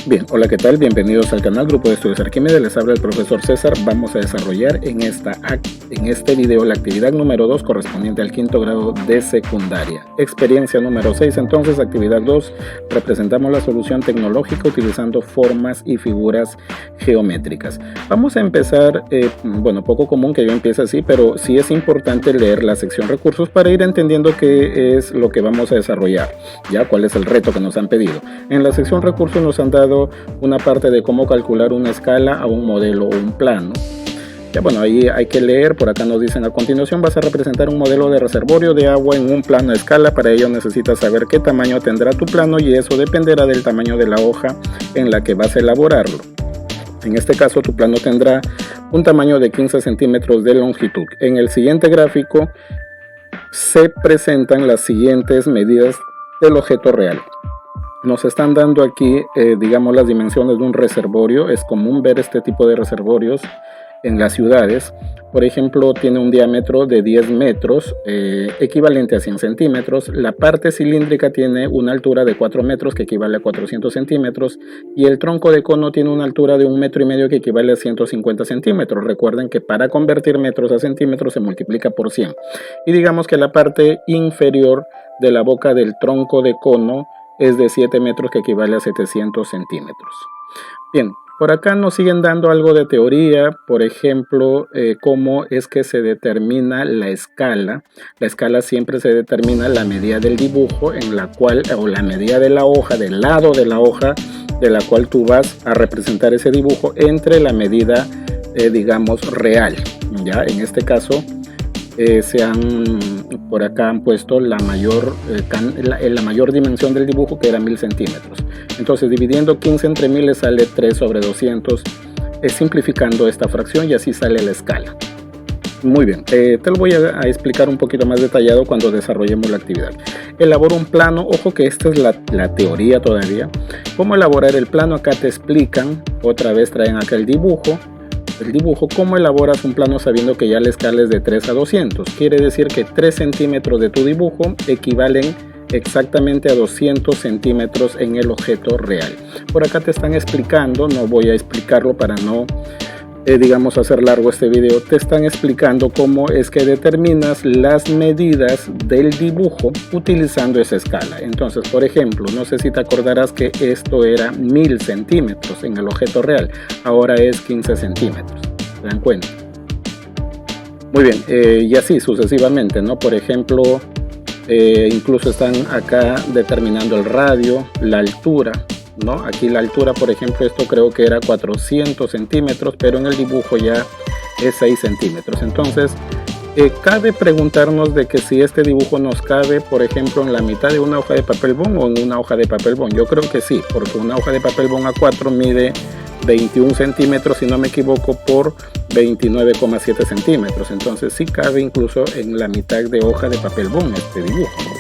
Bien, hola, ¿qué tal? Bienvenidos al canal Grupo de Estudios Arquímedes. Les habla el profesor César. Vamos a desarrollar en este video la actividad número 2 correspondiente al quinto grado de secundaria. Experiencia número 6, entonces, actividad 2. Representamos la solución tecnológica utilizando formas y figuras geométricas. Vamos a empezar, poco común que yo empiece así, pero sí es importante leer la sección recursos para ir entendiendo qué es lo que vamos a desarrollar, ya cuál es el reto que nos han pedido. En la sección recursos nos han dado una parte de cómo calcular una escala a un modelo o un plano. Ya, bueno, ahí hay que leer. Por acá nos dicen: a continuación vas a representar un modelo de reservorio de agua en un plano de escala. Para ello necesitas saber qué tamaño tendrá tu plano y eso dependerá del tamaño de la hoja en la que vas a elaborarlo. En este caso tu plano tendrá un tamaño de 15 centímetros de longitud. En el siguiente gráfico se presentan las siguientes medidas del objeto real. Nos están dando aquí, las dimensiones de un reservorio. Es común ver este tipo de reservorios en las ciudades. Por ejemplo, tiene un diámetro de 10 metros, equivalente a 100 centímetros. La parte cilíndrica tiene una altura de 4 metros, que equivale a 400 centímetros. Y el tronco de cono tiene una altura de 1,5 metros, que equivale a 150 centímetros. Recuerden que para convertir metros a centímetros se multiplica por 100. Y digamos que la parte inferior de la boca del tronco de cono es de 7 metros, que equivale a 700 centímetros. Bien, por acá nos siguen dando algo de teoría. Por ejemplo, cómo es que se determina la escala. La escala siempre se determina la medida del dibujo en la cual, o la medida de la hoja, del lado de la hoja de la cual tú vas a representar ese dibujo, entre la medida, real. Ya, en este caso, por acá han puesto la mayor dimensión del dibujo, que era 1000 centímetros. Entonces, dividiendo 15 entre 1000 le sale 3 sobre 200, simplificando esta fracción, y así sale la escala. Muy bien, te lo voy a explicar un poquito más detallado cuando desarrollemos la actividad. Elabora un plano. Ojo que esta es la teoría todavía. ¿Cómo elaborar el plano? Acá te explican, otra vez traen acá el dibujo, cómo elaboras un plano sabiendo que ya la escala es de 3 a 200. Quiere decir que 3 centímetros de tu dibujo equivalen exactamente a 200 centímetros en el objeto real. Por acá te están explicando, no voy a explicarlo para no hacer largo este video. Te están explicando cómo es que determinas las medidas del dibujo utilizando esa escala. Entonces, por ejemplo, no sé si te acordarás que esto era 1000 centímetros en el objeto real, ahora es 15 centímetros. ¿Se dan cuenta? Muy bien, y así sucesivamente, ¿no? Por ejemplo, incluso están acá determinando el radio, la altura, ¿no? Aquí la altura, por ejemplo, esto creo que era 400 centímetros, pero en el dibujo ya es 6 centímetros. Entonces, cabe preguntarnos de que si este dibujo nos cabe, por ejemplo, en la mitad de una hoja de papel bond o en una hoja de papel bond. Yo creo que sí, porque una hoja de papel bond A4 mide 21 centímetros, si no me equivoco, por 29,7 centímetros. Entonces sí cabe incluso en la mitad de hoja de papel bond este dibujo, ¿no?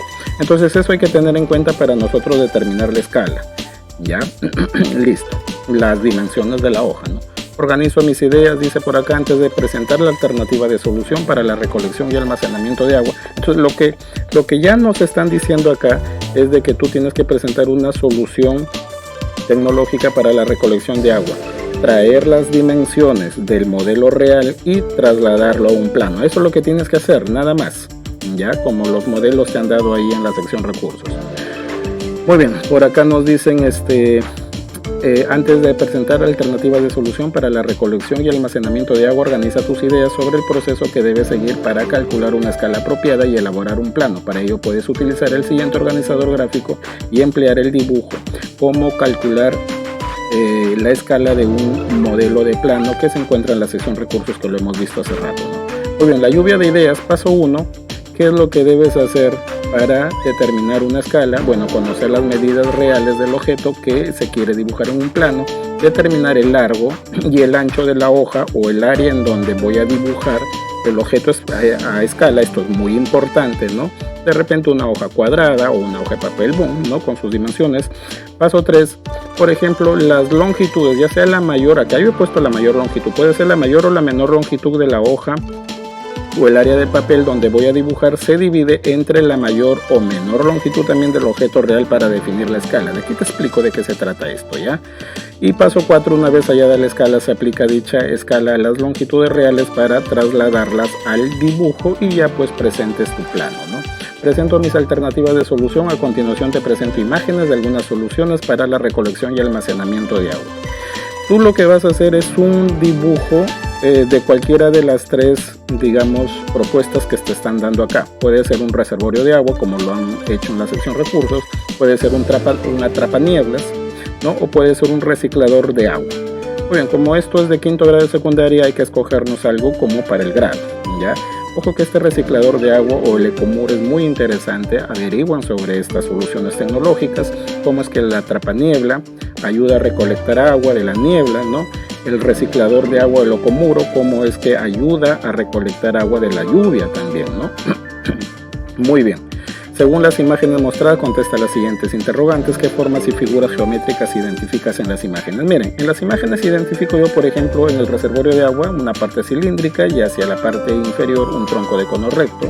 Entonces eso hay que tener en cuenta para nosotros determinar la escala. Ya, listo, las dimensiones de la hoja, ¿no? Organizo mis ideas, dice por acá, antes de presentar la alternativa de solución para la recolección y almacenamiento de agua. Entonces lo que ya nos están diciendo acá es de que tú tienes que presentar una solución tecnológica para la recolección de agua, traer las dimensiones del modelo real y trasladarlo a un plano. Eso es lo que tienes que hacer, nada más, ya, como los modelos te han dado ahí en la sección recursos. Muy bien, por acá nos dicen antes de presentar alternativas de solución para la recolección y almacenamiento de agua, organiza tus ideas sobre el proceso que debes seguir para calcular una escala apropiada y elaborar un plano. Para ello puedes utilizar el siguiente organizador gráfico y emplear el dibujo. Cómo calcular la escala de un modelo de plano, que se encuentra en la sección recursos, que lo hemos visto hace rato, ¿no? Muy bien, la lluvia de ideas. Paso 1. ¿Qué es lo que debes hacer para determinar una escala? Bueno, conocer las medidas reales del objeto que se quiere dibujar en un plano, determinar el largo y el ancho de la hoja o el área en donde voy a dibujar el objeto a escala. Esto es muy importante, ¿no? De repente una hoja cuadrada o una hoja de papel bond, ¿no? Con sus dimensiones. Paso 3, por ejemplo, las longitudes, ya sea la mayor, acá yo he puesto la mayor longitud, puede ser la mayor o la menor longitud de la hoja o el área de papel donde voy a dibujar se divide entre la mayor o menor longitud también del objeto real para definir la escala. De aquí te explico de qué se trata esto, ¿ya? Y paso 4, una vez hallada la escala, se aplica dicha escala a las longitudes reales para trasladarlas al dibujo y ya pues presentes tu plano, ¿no? Presento mis alternativas de solución. A continuación te presento imágenes de algunas soluciones para la recolección y almacenamiento de agua. Tú lo que vas a hacer es un dibujo de cualquiera de las tres, digamos, propuestas que te están dando acá. Puede ser un reservorio de agua, como lo han hecho en la sección recursos, puede ser una trapanieblas, ¿no? O puede ser un reciclador de agua. Muy bien, como esto es de quinto grado de secundaria, hay que escogernos algo como para el grado, ¿ya? Ojo que este reciclador de agua o el Ecomur es muy interesante. Averiguan sobre estas soluciones tecnológicas, cómo es que la trapaniebla ayuda a recolectar agua de la niebla, ¿no? El reciclador de agua del Ecomuro, cómo es que ayuda a recolectar agua de la lluvia también, ¿no? Muy bien. Según las imágenes mostradas, contesta las siguientes interrogantes. ¿Qué formas y figuras geométricas identificas en las imágenes? Miren, en las imágenes identifico yo, por ejemplo, en el reservorio de agua, una parte cilíndrica y hacia la parte inferior un tronco de cono recto.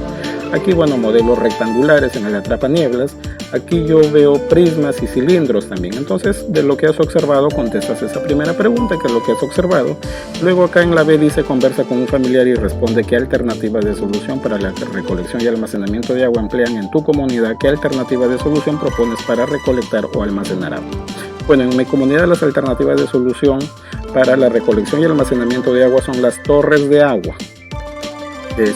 Aquí, bueno, modelos rectangulares en el atrapanieblas. Aquí yo veo prismas y cilindros también. Entonces, de lo que has observado, contestas esa primera pregunta, que es lo que has observado. Luego acá en la B dice, conversa con un familiar y responde qué alternativas de solución para la recolección y almacenamiento de agua emplean en tu comunidad. ¿Qué alternativa de solución propones para recolectar o almacenar agua? Bueno, en mi comunidad las alternativas de solución para la recolección y almacenamiento de agua son las torres de agua.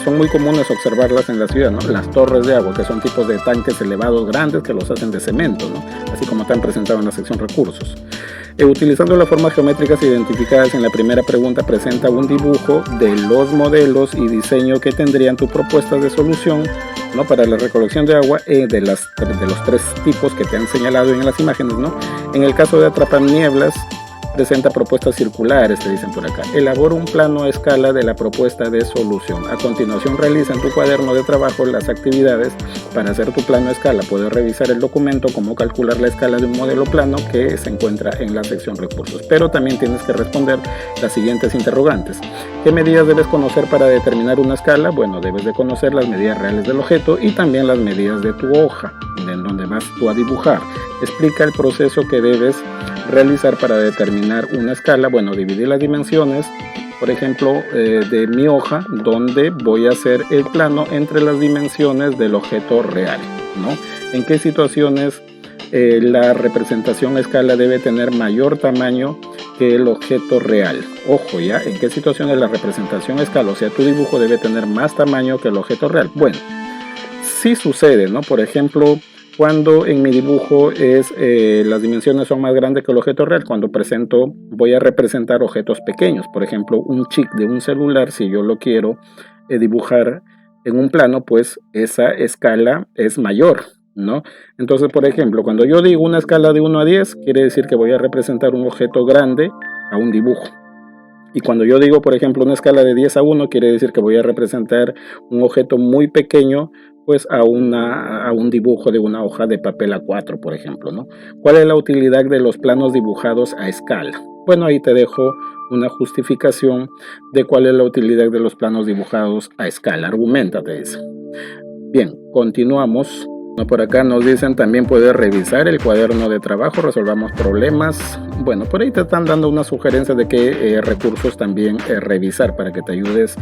Son muy comunes observarlas en la ciudad, ¿no? Las torres de agua, que son tipos de tanques elevados grandes que los hacen de cemento, ¿no? Así como están presentados en la sección recursos. Utilizando las formas geométricas identificadas en la primera pregunta, presenta un dibujo de los modelos y diseño que tendrían tus propuestas de solución, ¿no? Para la recolección de agua de los tres tipos que te han señalado en las imágenes, ¿no? En el caso de atrapanieblas, presenta propuestas circulares, te dicen por acá. Elabora un plano a escala de la propuesta de solución. A continuación, realiza en tu cuaderno de trabajo las actividades para hacer tu plano a escala. Puedes revisar el documento, cómo calcular la escala de un modelo plano que se encuentra en la sección recursos. Pero también tienes que responder las siguientes interrogantes. ¿Qué medidas debes conocer para determinar una escala? Bueno, debes de conocer las medidas reales del objeto y también las medidas de tu hoja, en donde vas tú a dibujar. Explica el proceso que debes realizar para determinar una escala. Bueno, dividir las dimensiones, por ejemplo, de mi hoja, donde voy a hacer el plano entre las dimensiones del objeto real, ¿no? En qué situaciones la representación a escala debe tener mayor tamaño que el objeto real. Ojo, ya, en qué situaciones la representación a escala, o sea, tu dibujo debe tener más tamaño que el objeto real. Bueno, sí sucede, ¿no? Por ejemplo, cuando en mi dibujo las dimensiones son más grandes que el objeto real, cuando voy a representar objetos pequeños, por ejemplo un chip de un celular, si yo lo quiero dibujar en un plano, pues esa escala es mayor, ¿no? Entonces, por ejemplo, cuando yo digo una escala de 1 a 10, quiere decir que voy a representar un objeto grande a un dibujo. Y cuando yo digo, por ejemplo, una escala de 10 a 1, quiere decir que voy a representar un objeto muy pequeño pues a un dibujo de una hoja de papel A4, por ejemplo, ¿no? ¿Cuál es la utilidad de los planos dibujados a escala? Bueno, ahí te dejo una justificación de cuál es la utilidad de los planos dibujados a escala. Arguméntate eso. Bien, continuamos. Por acá nos dicen también puedes revisar el cuaderno de trabajo, resolvamos problemas. Bueno, por ahí te están dando una sugerencia de qué recursos también revisar para que te ayudes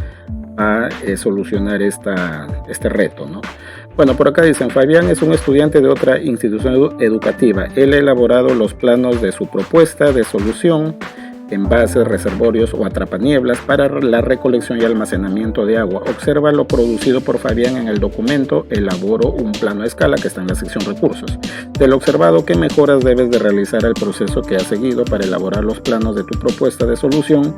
a solucionar este reto, ¿no? Bueno, por acá dicen, Fabián es un estudiante de otra institución educativa. Él ha elaborado los planos de su propuesta de solución envases, reservorios o atrapanieblas para la recolección y almacenamiento de agua. Observa lo producido por Fabián en el documento. Elaboro un plano a escala que está en la sección recursos. De lo observado, ¿qué mejoras debes de realizar al proceso que has seguido para elaborar los planos de tu propuesta de solución?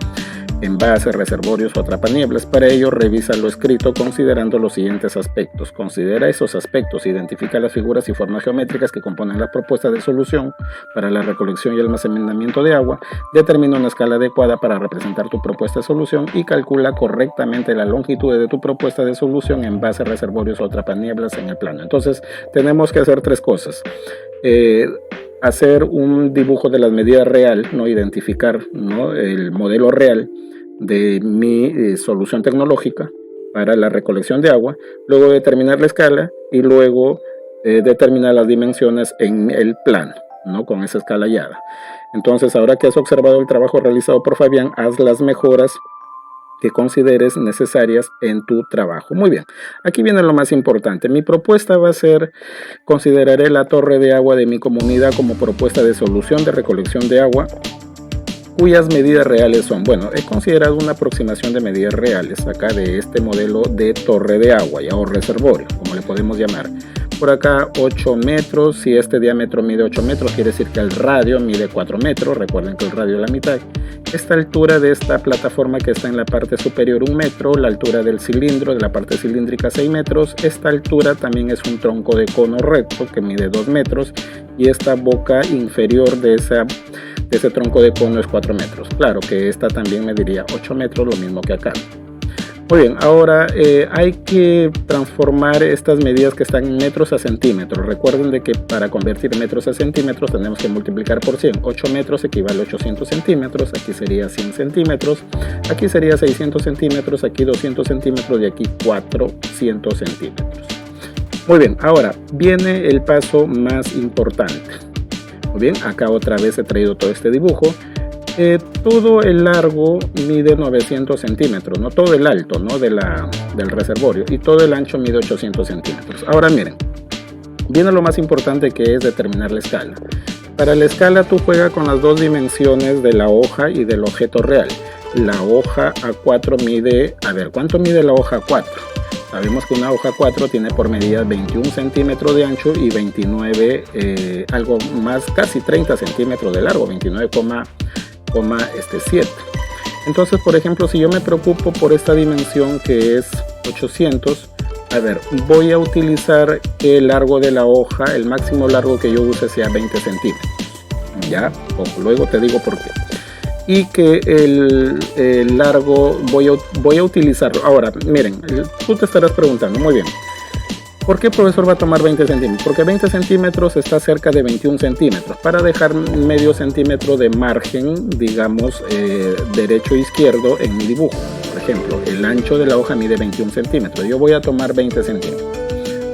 Envases, reservorios o atrapanieblas. Para ello, revisa lo escrito considerando los siguientes aspectos. Considera esos aspectos, identifica las figuras y formas geométricas que componen la propuesta de solución para la recolección y almacenamiento de agua. Determina una escala adecuada para representar tu propuesta de solución y calcula correctamente la longitud de tu propuesta de solución, envases, reservorios o atrapanieblas en el plano. Entonces, tenemos que hacer tres cosas. Hacer un dibujo de las medidas real, ¿no? Identificar, ¿no? El modelo real de mi solución tecnológica, para la recolección de agua, luego determinar la escala y luego determinar las dimensiones en el plano, ¿no? Con esa escala hallada. Entonces, ahora que has observado el trabajo realizado por Fabián, haz las mejoras que consideres necesarias en tu trabajo. Muy bien, aquí viene lo más importante. Mi propuesta va a ser: consideraré la torre de agua de mi comunidad como propuesta de solución de recolección de agua, cuyas medidas reales son, bueno, he considerado una aproximación de medidas reales acá de este modelo de torre de agua, ya, o reservorio, como le podemos llamar. Por acá 8 metros, si este diámetro mide 8 metros, quiere decir que el radio mide 4 metros, recuerden que el radio es la mitad. Esta altura de esta plataforma que está en la parte superior 1 metro, la altura del cilindro, de la parte cilíndrica 6 metros, esta altura también es un tronco de cono recto que mide 2 metros y esta boca inferior de ese tronco de cono es 4 metros. Claro que esta también mediría 8 metros, lo mismo que acá. Muy bien, ahora hay que transformar estas medidas que están en metros a centímetros. Recuerden de que para convertir metros a centímetros tenemos que multiplicar por 100. 8 metros equivale a 800 centímetros, aquí sería 100 centímetros, aquí sería 600 centímetros, aquí 200 centímetros y aquí 400 centímetros. Muy bien, ahora viene el paso más importante. Muy bien, acá otra vez he traído todo este dibujo. Todo el largo mide 900 centímetros, no todo el alto, ¿no? del reservorio, y todo el ancho mide 800 centímetros. Ahora miren, viene lo más importante, que es determinar la escala. Para la escala tú juegas con las dos dimensiones de la hoja y del objeto real. La hoja A4 mide, a ver, ¿cuánto mide la hoja A4? Sabemos que una hoja 4 tiene por medida 21 centímetros de ancho y 29, algo más, casi 30 centímetros de largo, 29,7. Entonces, por ejemplo, si yo me preocupo por esta dimensión que es 800, a ver, voy a utilizar que el largo de la hoja, el máximo largo que yo use sea 20 centímetros. Ya, luego te digo por qué. Y que el largo voy a utilizarlo. Ahora, miren, tú te estarás preguntando, muy bien, ¿por qué el profesor va a tomar 20 centímetros? Porque 20 centímetros está cerca de 21 centímetros. Para dejar medio centímetro de margen, digamos, derecho e izquierdo en mi dibujo. Por ejemplo, el ancho de la hoja mide 21 centímetros. Yo voy a tomar 20 centímetros.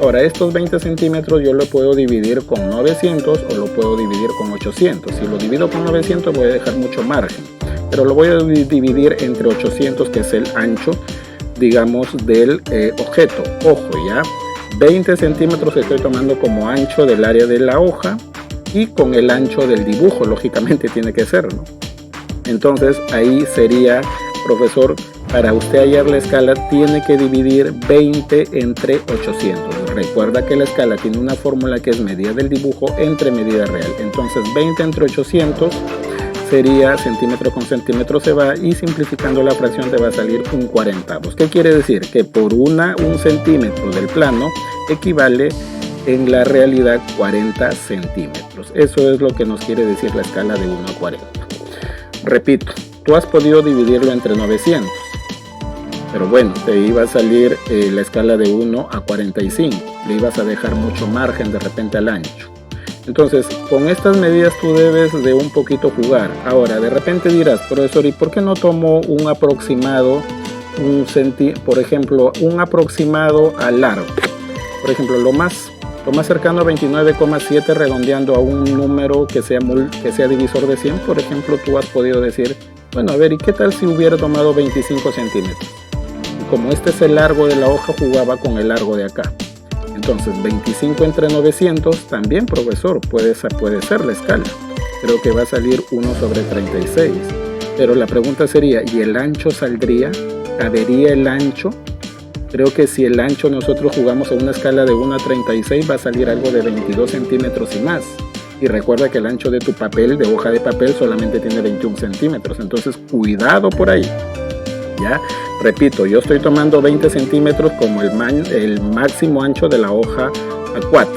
Ahora, estos 20 centímetros yo lo puedo dividir con 900 o lo puedo dividir con 800. Si lo divido con 900 voy a dejar mucho margen, pero lo voy a dividir entre 800, que es el ancho, digamos, del objeto. Ojo, ya, 20 centímetros estoy tomando como ancho del área de la hoja y con el ancho del dibujo, lógicamente tiene que ser, ¿no? Entonces ahí sería, profesor, para usted hallar la escala tiene que dividir 20 entre 800. Recuerda que la escala tiene una fórmula que es medida del dibujo entre medida real. Entonces 20 entre 800 sería centímetro con centímetro se va, y simplificando la fracción te va a salir un 40. ¿Qué quiere decir? Que por un centímetro del plano equivale en la realidad 40 centímetros. Eso es lo que nos quiere decir la escala de 1 a 40. Repito, tú has podido dividirlo entre 900. Pero bueno, te iba a salir la escala de 1 a 45. Le ibas a dejar mucho margen de repente al ancho. Entonces, con estas medidas tú debes de un poquito jugar. Ahora, de repente dirás, profesor, ¿y por qué no tomo un aproximado, por ejemplo, un aproximado al largo? Por ejemplo, lo más cercano a 29,7, redondeando a un número que sea divisor de 100. Por ejemplo, tú has podido decir, bueno, a ver, ¿y qué tal si hubiera tomado 25 centímetros? Como este es el largo de la hoja, jugaba con el largo de acá. Entonces 25 entre 900 también, profesor, puede ser la escala. Creo que va a salir 1 sobre 36. Pero la pregunta sería, ¿y el ancho saldría? ¿Cabería el ancho? Creo que si el ancho nosotros jugamos a una escala de 1 a 36 va a salir algo de 22 centímetros y más. Y recuerda que el ancho de tu papel, de hoja de papel, solamente tiene 21 centímetros. Entonces cuidado por ahí. ¿Ya? Repito, yo estoy tomando 20 centímetros como el máximo ancho de la hoja A4,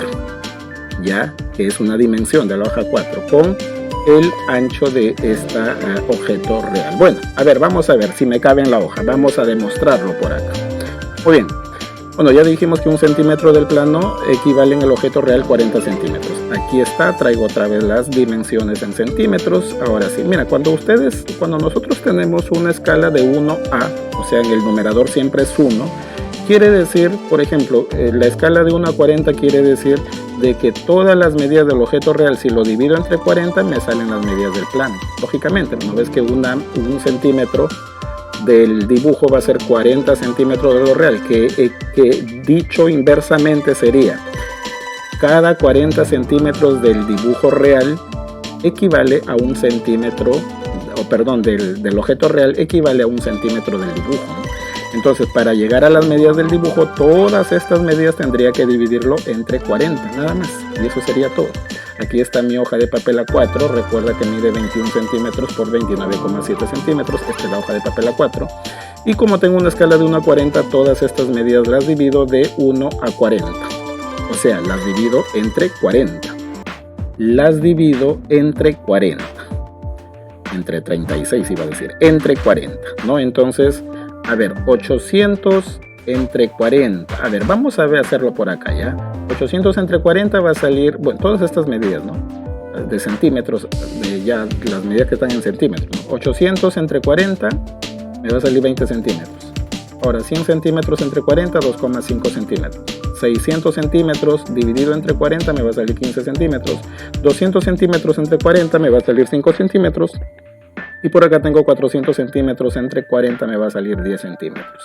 ¿ya? Que es una dimensión de la hoja 4 con el ancho de este objeto real. Bueno, a ver, vamos a ver si me cabe en la hoja. Vamos a demostrarlo por acá. Muy bien. Bueno, ya dijimos que 1 centímetro del plano equivale en el objeto real 40 centímetros. Aquí está, traigo otra vez las dimensiones en centímetros. Ahora sí, mira, cuando nosotros tenemos una escala de 1 a, o sea, en el numerador siempre es 1, Quiere decir, por ejemplo, la escala de 1 a 40 quiere decir de que todas las medidas del objeto real, si lo divido entre 40, me salen las medidas del plano. Lógicamente, ¿no ves que un centímetro del dibujo va a ser 40 centímetros de lo real? Que dicho inversamente sería, cada 40 centímetros del dibujo real equivale a un centímetro, del objeto real equivale a un centímetro del dibujo, ¿no? Entonces, para llegar a las medidas del dibujo, todas estas medidas tendría que dividirlo entre 40, nada más. Y eso sería todo. Aquí está mi hoja de papel A4. Recuerda que mide 21 centímetros por 29,7 centímetros. Esta es la hoja de papel A4. Y como tengo una escala de 1 a 40, todas estas medidas las divido de 1 a 40. O sea, las divido entre 40. Las divido entre 40. Entre 36 iba a decir. Entre 40, ¿no? Entonces, a ver, 800 entre 40. A ver, vamos a hacerlo por acá, ¿ya? 800 entre 40 va a salir, bueno, todas estas medidas, ¿no? De centímetros, ya las medidas que están en centímetros, ¿no? 800 entre 40 me va a salir 20 centímetros. Ahora, 100 centímetros entre 40, 2,5 centímetros. 600 centímetros dividido entre 40 me va a salir 15 centímetros. 200 centímetros entre 40 me va a salir 5 centímetros. Y por acá tengo 400 centímetros entre 40, me va a salir 10 centímetros.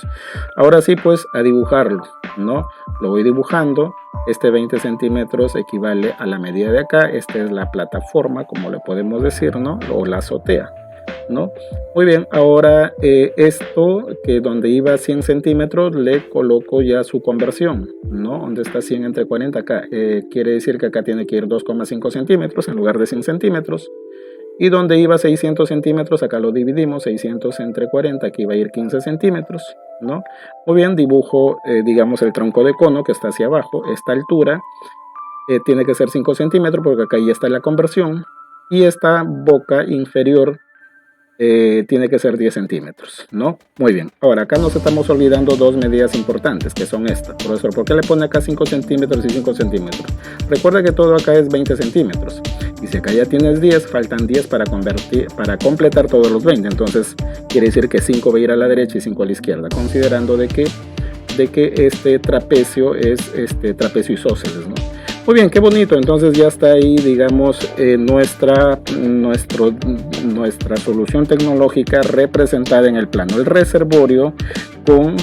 Ahora sí, pues a dibujarlo, ¿no? Lo voy dibujando. Este 20 centímetros equivale a la medida de acá. Esta es la plataforma, como le podemos decir, ¿no? O la azotea, ¿no? Muy bien, ahora esto que donde iba 100 centímetros le coloco ya su conversión, ¿no? Donde está 100 entre 40 acá. Quiere decir que acá tiene que ir 2,5 centímetros en lugar de 100 centímetros. Y donde iba 600 centímetros, acá lo dividimos, 600 entre 40, aquí va a ir 15 centímetros, ¿no? Muy bien, dibujo, digamos, el tronco de cono que está hacia abajo. Esta altura tiene que ser 5 centímetros porque acá ya está la conversión. Y esta boca inferior tiene que ser 10 centímetros, ¿no? Muy bien, ahora acá nos estamos olvidando dos medidas importantes, que son estas. Profesor, ¿por qué le pone acá 5 centímetros y 5 centímetros? Recuerda que todo acá es 20 centímetros. Y si acá ya tienes 10, faltan 10 para completar todos los 20. Entonces, quiere decir que 5 va a ir a la derecha y 5 a la izquierda, considerando de que este trapecio es trapecio isósceles, ¿no? Muy bien, qué bonito. Entonces ya está ahí, digamos, nuestra solución tecnológica representada en el plano. El reservorio con,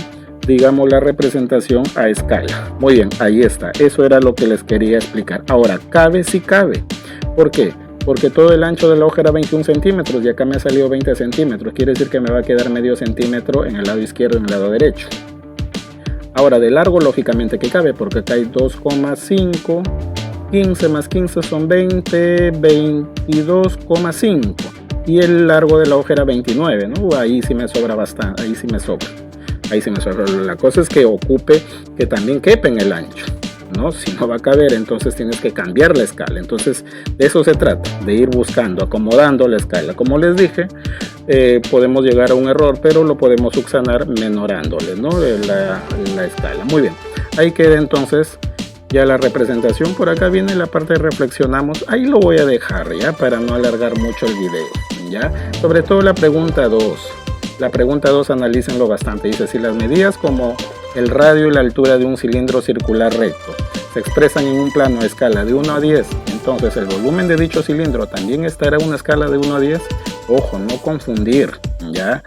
digamos, la representación a escala. Muy bien, ahí está. Eso era lo que les quería explicar. Ahora, cabe si cabe. ¿Por qué? Porque todo el ancho de la hoja era 21 centímetros y acá me ha salido 20 centímetros. Quiere decir que me va a quedar medio centímetro en el lado izquierdo y en el lado derecho. Ahora, de largo, lógicamente que cabe, porque acá hay 2,5, 15 más 15 son 20, 22,5. Y el largo de la hoja era 29, ¿no? Ahí sí me sobra bastante, ahí sí me sobra. La cosa es que ocupe, que también quepe en el ancho, ¿no? Si no va a caber, entonces tienes que cambiar la escala. Entonces, de eso se trata, de ir buscando, acomodando la escala. Como les dije, podemos llegar a un error, pero lo podemos subsanar menorándole, ¿no? la escala. Muy bien, ahí queda entonces ya la representación. Por acá viene la parte de reflexionamos. Ahí lo voy a dejar ya para no alargar mucho el video, ¿ya? Sobre todo la pregunta 2. La pregunta 2, analícenlo bastante. Dice, si las medidas como el radio y la altura de un cilindro circular recto se expresan en un plano a escala de 1 a 10, entonces el volumen de dicho cilindro también estará en una escala de 1 a 10. Ojo, no confundir, ¿ya?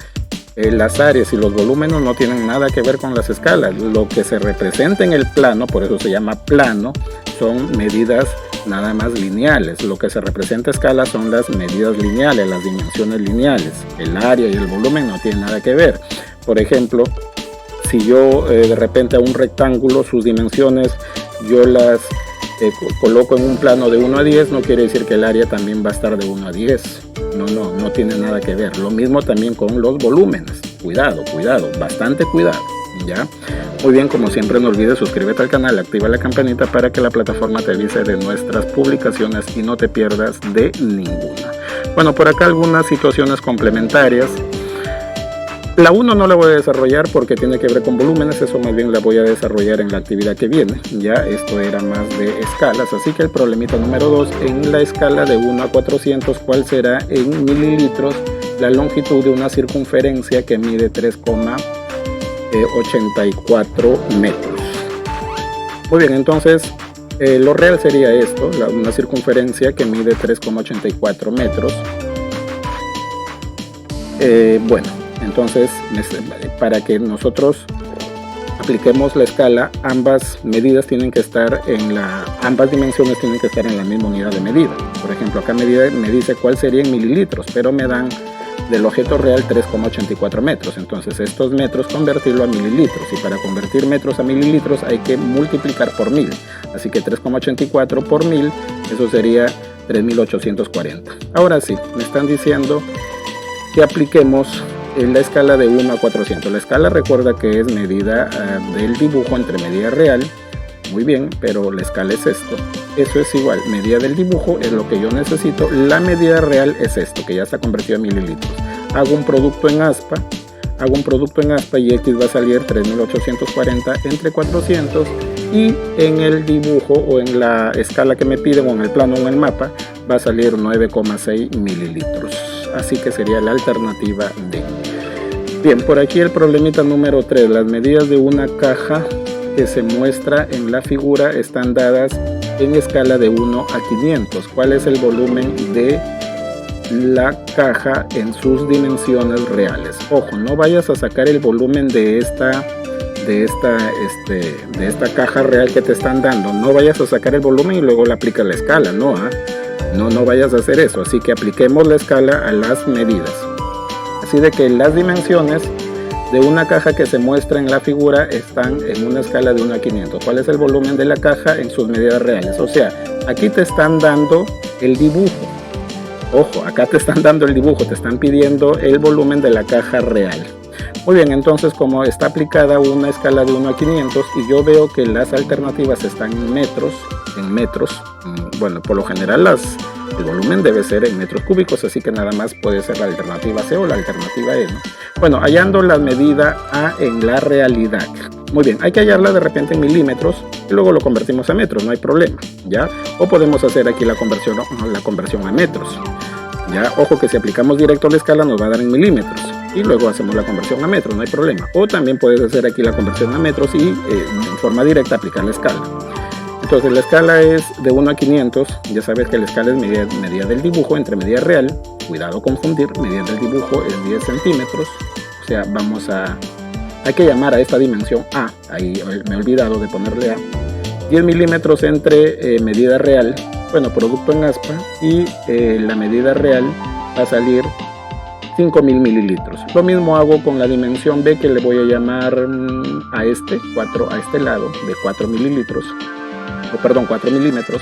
Las áreas y los volúmenes no tienen nada que ver con las escalas. Lo que se representa en el plano, por eso se llama plano, son medidas nada más lineales. Lo que se representa a escala son las medidas lineales, las dimensiones lineales. El área y el volumen no tienen nada que ver. Por ejemplo, si yo de repente a un rectángulo, sus dimensiones, yo las coloco en un plano de 1 a 10, no quiere decir que el área también va a estar de 1 a 10. No tiene nada que ver. Lo mismo también con los volúmenes. Cuidado, bastante cuidado, ¿ya? Muy bien, como siempre no olvides suscríbete al canal, activa la campanita para que la plataforma te avise de nuestras publicaciones y no te pierdas de ninguna. Bueno, por acá algunas situaciones complementarias. La 1 no la voy a desarrollar porque tiene que ver con volúmenes, eso más bien la voy a desarrollar en la actividad que viene. Ya esto era más de escalas, así que el problemita número 2, en la escala de 1 a 400, ¿cuál será en mililitros la longitud de una circunferencia que mide 3,4 84 metros. Muy bien, entonces lo real sería esto, una circunferencia que mide 3,84 metros. Bueno, entonces para que nosotros apliquemos la escala, ambas medidas tienen que estar ambas dimensiones tienen que estar en la misma unidad de medida. Por ejemplo, acá me dice cuál sería en mililitros, pero me dan del objeto real 3,84 metros. Entonces estos metros convertirlo a mililitros, y para convertir metros a mililitros hay que multiplicar por 1000. Así que 3,84 por 1000, eso sería 3840. Ahora sí, me están diciendo que apliquemos la escala de 1 a 400. La escala, recuerda que es medida del dibujo entre medida real. Muy bien, pero la escala es esto. Eso es igual, medida del dibujo es lo que yo necesito, la medida real es esto, que ya está convertido a mililitros. Hago un producto en aspa y X va a salir 3840 entre 400, y en el dibujo o en la escala que me piden, o en el plano o en el mapa, va a salir 9,6 mililitros. Así que sería la alternativa D. Bien, por aquí el problemita número 3, las medidas de una caja que se muestra en la figura están dadas en escala de 1 a 500. ¿Cuál es el volumen de la caja en sus dimensiones reales? Ojo, no vayas a sacar el volumen de esta caja real que te están dando. No vayas a sacar el volumen y luego le aplicas la escala, no vayas a hacer eso. Así que apliquemos la escala a las medidas. Así de que las dimensiones de una caja que se muestra en la figura están en una escala de 1 a 500. ¿Cuál es el volumen de la caja en sus medidas reales? O sea, aquí te están dando el dibujo. Ojo, acá te están dando el dibujo, te están pidiendo el volumen de la caja real. Muy bien, entonces como está aplicada una escala de 1 a 500 y yo veo que las alternativas están en metros, bueno, por lo general el volumen debe ser en metros cúbicos, así que nada más puede ser la alternativa C o la alternativa E, ¿no? Bueno, hallando la medida A en la realidad. Muy bien, hay que hallarla de repente en milímetros y luego lo convertimos a metros, no hay problema, ¿ya? O podemos hacer aquí la conversión a metros, ¿ya? Ojo que si aplicamos directo la escala nos va a dar en milímetros y luego hacemos la conversión a metros, no hay problema. O también puedes hacer aquí la conversión a metros y en forma directa aplicar la escala. Entonces la escala es de 1 a 500, ya sabes que la escala es medida del dibujo entre medida real, cuidado confundir, medida del dibujo es 10 centímetros, o sea, hay que llamar a esta dimensión A, ahí me he olvidado de ponerle A, 10 milímetros entre medida real, bueno, producto en aspa, y la medida real va a salir 5000 mililitros. Lo mismo hago con la dimensión B, que le voy a llamar a este lado de 4 mililitros. 4 milímetros.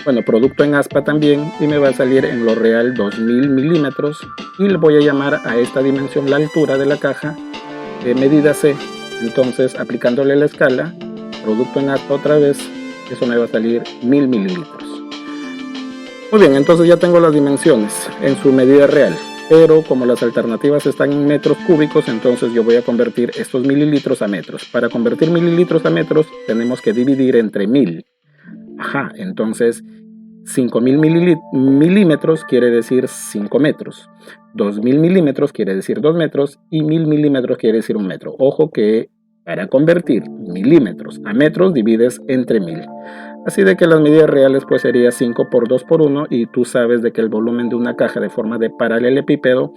Bueno, producto en aspa también, y me va a salir en lo real 2000 milímetros, y le voy a llamar a esta dimensión la altura de la caja, medida C. Entonces, aplicándole la escala, producto en aspa otra vez, eso me va a salir 1000 mililitros. Muy bien, entonces ya tengo las dimensiones en su medida real, pero como las alternativas están en metros cúbicos, entonces yo voy a convertir estos mililitros a metros. Para convertir mililitros a metros tenemos que dividir entre 1000. Entonces 5000 milímetros quiere decir 5 metros. 2000 milímetros quiere decir 2 metros y 1000 milímetros quiere decir 1 metro. Ojo que para convertir milímetros a metros divides entre 1000. Así de que las medidas reales pues sería 5 por 2 por 1, y tú sabes de que el volumen de una caja de forma de paralelepípedo,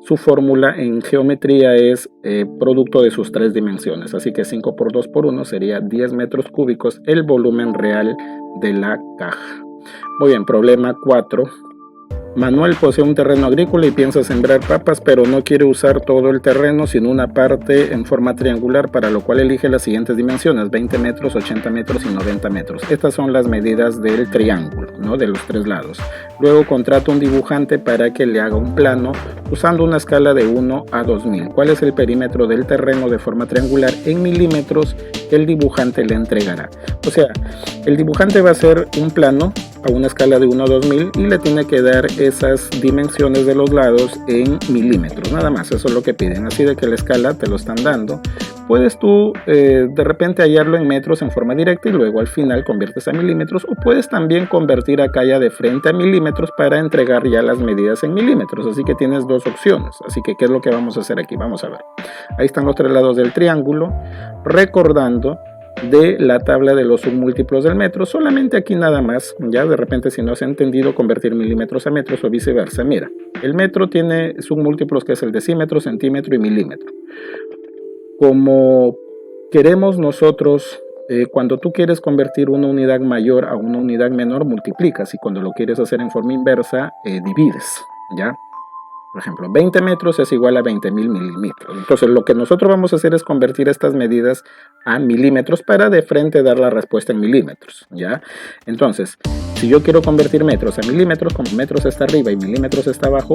su fórmula en geometría es producto de sus 3 dimensiones. Así que 5 por 2 por 1 sería 10 metros cúbicos el volumen real de la caja. Muy bien, problema 4. Manuel posee un terreno agrícola y piensa sembrar papas, pero no quiere usar todo el terreno sino una parte en forma triangular, para lo cual elige las siguientes dimensiones: 20 metros, 80 metros y 90 metros. Estas son las medidas del triángulo, ¿no? De los 3 lados. Luego contrata un dibujante para que le haga un plano usando una escala de 1 a 2000. ¿Cuál es el perímetro del terreno de forma triangular en milímetros que el dibujante le entregará? O sea, el dibujante va a hacer un plano a una escala de 1 a 2000 y le tiene que dar esas dimensiones de los lados en milímetros, nada más. Eso es lo que piden. Así de que la escala te lo están dando, puedes tú de repente hallarlo en metros en forma directa y luego al final conviertes a milímetros, o puedes también convertir acá ya de frente a milímetros para entregar ya las medidas en milímetros. Así que tienes dos opciones. Así que ¿qué es lo que vamos a hacer aquí? Vamos a ver. Ahí están los tres lados del triángulo, recordando de la tabla de los submúltiplos del metro. Solamente aquí nada más, ya de repente si no has entendido convertir milímetros a metros o viceversa. Mira, el metro tiene submúltiplos que es el decímetro, centímetro y milímetro. Como queremos nosotros, cuando tú quieres convertir una unidad mayor a una unidad menor, multiplicas, y cuando lo quieres hacer en forma inversa, divides, ¿ya? Por ejemplo, 20 metros es igual a 20.000 milímetros. Entonces lo que nosotros vamos a hacer es convertir estas medidas a milímetros para de frente dar la respuesta en milímetros, ¿ya? Entonces, si yo quiero convertir metros a milímetros, como metros está arriba y milímetros está abajo,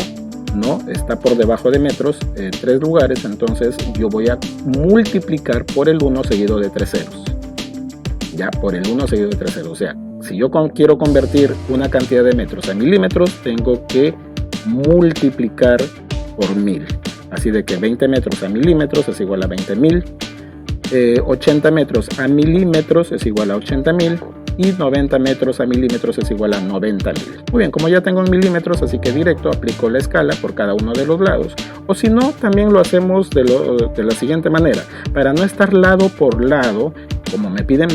no, está por debajo de metros, 3 lugares, entonces yo voy a multiplicar por el 1 seguido de 3 ceros. Ya, por el 1 seguido de 3 ceros. O sea, si yo quiero convertir una cantidad de metros a milímetros, tengo que multiplicar por 1000. Así de que 20 metros a milímetros es igual a 20.000, 80 metros a milímetros es igual a 80.000 y 90 metros a milímetros es igual a 90.000. Muy bien, como ya tengo en milímetros, así que directo aplico la escala por cada uno de los lados. O si no, también lo hacemos de la siguiente manera. Para no estar lado por lado, como me piden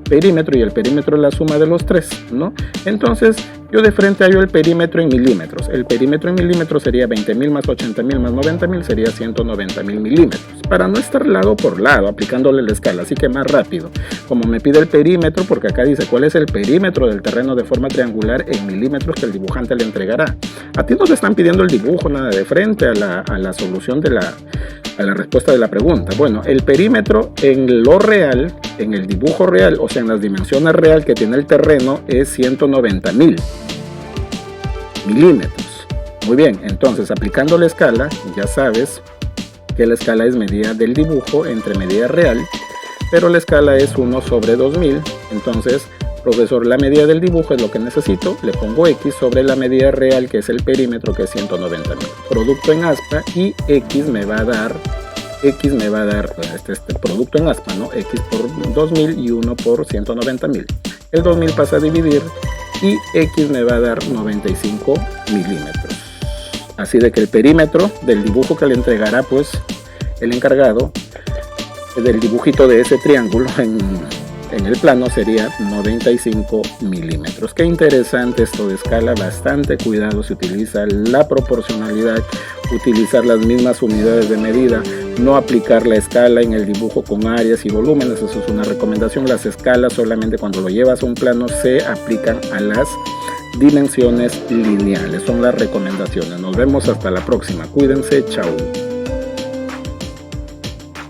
perímetro y el perímetro es la suma de los tres, ¿no? Entonces yo de frente hallo el perímetro en milímetros. El perímetro en milímetros sería 20.000 más 80.000 más 90.000, sería 190.000 milímetros. Para no estar lado por lado, aplicándole la escala, así que más rápido. Como me pide el perímetro, porque acá dice cuál es el perímetro del terreno de forma triangular en milímetros que el dibujante le entregará. A ti no te están pidiendo el dibujo, nada de frente a la solución de a la respuesta de la pregunta. Bueno, el perímetro en lo real, en el dibujo real, o sea, en las dimensiones real que tiene el terreno, es 190.000 milímetros. Muy bien, entonces aplicando la escala, ya sabes que la escala es medida del dibujo entre medida real, pero la escala es 1 sobre 2000. Entonces, profesor, la medida del dibujo es lo que necesito, le pongo X sobre la medida real, que es el perímetro, que es 190.000. Producto en aspa, y X me va a dar este producto en aspa, ¿no? X por 2000 y 1 por 190.000. El 2000 pasa a dividir y X me va a dar 95 milímetros. Así de que el perímetro del dibujo que le entregará pues el encargado del dibujito de ese triángulo en el plano sería 95 milímetros. Qué interesante esto de escala, bastante cuidado, se utiliza la proporcionalidad, utilizar las mismas unidades de medida, no aplicar la escala en el dibujo con áreas y volúmenes. Eso es una recomendación. Las escalas solamente cuando lo llevas a un plano se aplican a las dimensiones lineales, son las recomendaciones. Nos vemos hasta la próxima, cuídense, chao.